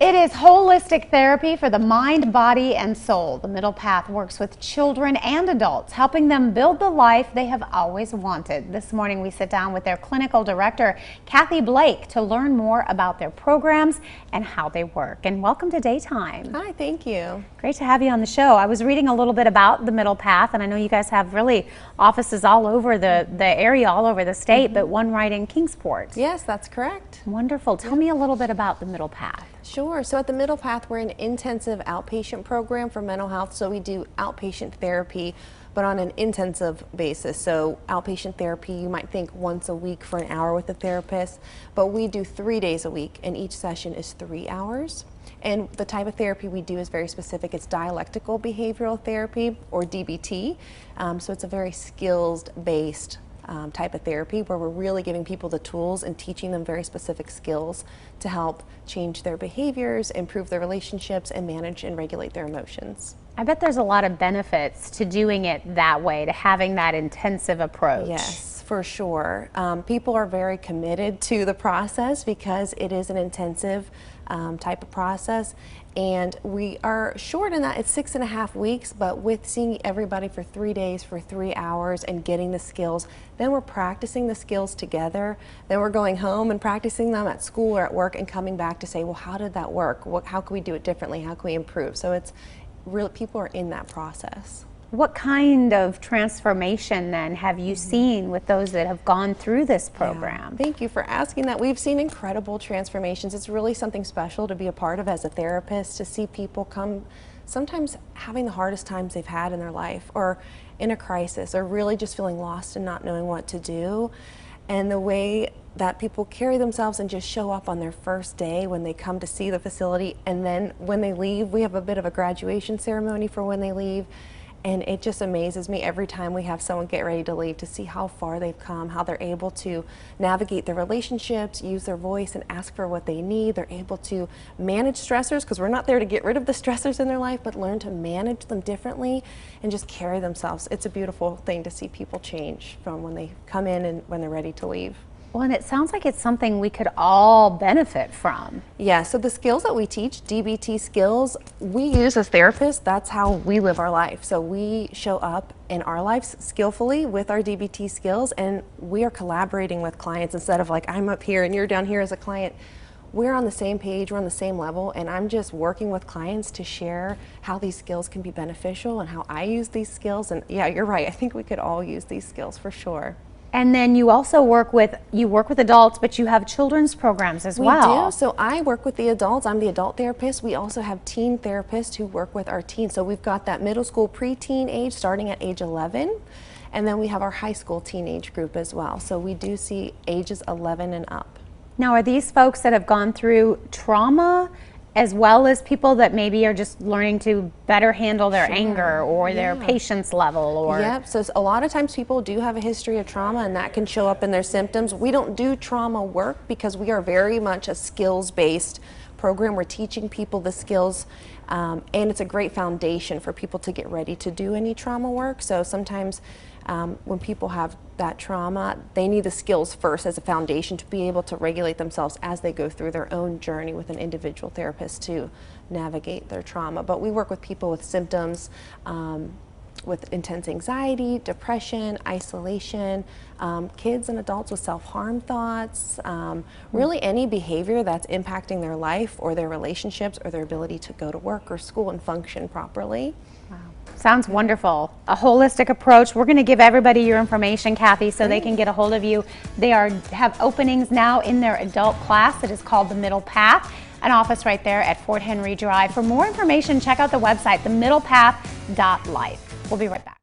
It is holistic therapy for the mind, body, and soul. The Middle Path works with children and adults, helping them build the life they have always wanted. This morning we sit down with their clinical director, Cathy Blake, to learn more about their programs and how they work. And welcome to Daytime. Hi, thank you. Great to have you on the show. I was reading a little bit about the Middle Path, and I know you guys have really offices all over the area, all over the state, but one right in Kingsport. Yes, that's correct. Wonderful. Tell me a little bit about the Middle Path. Sure. So at the Middle Path, we're an intensive outpatient program for mental health. So we do outpatient therapy, but on an intensive basis. So outpatient therapy, you might think once a week for an hour with a therapist, but we do 3 days a week, and each session is 3 hours. And the type of therapy we do is very specific. It's dialectical behavioral therapy, or DBT. So it's a very skills-based type of therapy where we're really giving people the tools and teaching them very specific skills to help change their behaviors, improve their relationships, and manage and regulate their emotions. I bet there's a lot of benefits to doing it that way, to having that intensive approach. Yes, for sure. People are very committed to the process because it is an intensive type of process, and we are short in that it's 6.5 weeks, but with seeing everybody for 3 days for 3 hours and getting the skills, then we're practicing the skills together, then we're going home and practicing them at school or at work and coming back to say, well, how did that work? How can we do it differently? How can we improve? So it's real, people are in that process. What kind of transformation then have you seen with those that have gone through this program? Yeah, thank you for asking that. We've seen incredible transformations. It's really something special to be a part of as a therapist, to see people come sometimes having the hardest times they've had in their life, or in a crisis, or really just feeling lost and not knowing what to do. And the way that people carry themselves and just show up on their first day when they come to see the facility, and then when they leave, we have a bit of a graduation ceremony for when they leave. And it just amazes me every time we have someone get ready to leave to see how far they've come, how they're able to navigate their relationships, use their voice and ask for what they need. They're able to manage stressors, because we're not there to get rid of the stressors in their life, but learn to manage them differently and just carry themselves. It's a beautiful thing to see people change from when they come in and when they're ready to leave. Well, and it sounds like it's something we could all benefit from. Yeah, so the skills that we teach, DBT skills, we use as therapists. That's how we live our life. So we show up in our lives skillfully with our DBT skills, and we are collaborating with clients instead of like, I'm up here and you're down here as a client. We're on the same page, we're on the same level, and I'm just working with clients to share how these skills can be beneficial and how I use these skills. And yeah, you're right. I think we could all use these skills for sure. And then you also work with adults, but you have children's programs as well. We do. So I work with the adults. I'm the adult therapist. We also have teen therapists who work with our teens. So we've got that middle school preteen age starting at age 11. And then we have our high school teenage group as well. So we do see ages 11 and up. Now, are these folks that have gone through trauma, as well as people that maybe are just learning to better handle their anger or their patience level? Or Yep, so a lot of times people do have a history of trauma, and that can show up in their symptoms. We don't do trauma work because we are very much a skills-based program. We're teaching people the skills, and it's a great foundation for people to get ready to do any trauma work. So sometimes when people have that trauma, they need the skills first as a foundation to be able to regulate themselves as they go through their own journey with an individual therapist to navigate their trauma. But we work with people with symptoms, with intense anxiety, depression, isolation, kids and adults with self-harm thoughts, really any behavior that's impacting their life or their relationships or their ability to go to work or school and function properly. Wow. Sounds wonderful. A holistic approach. We're going to give everybody your information, Cathy, so they can get a hold of you. They have openings now in their adult class that is called the Middle Path, an office right there at Fort Henry Drive. For more information, check out the website, themiddlepath.life. We'll be right back.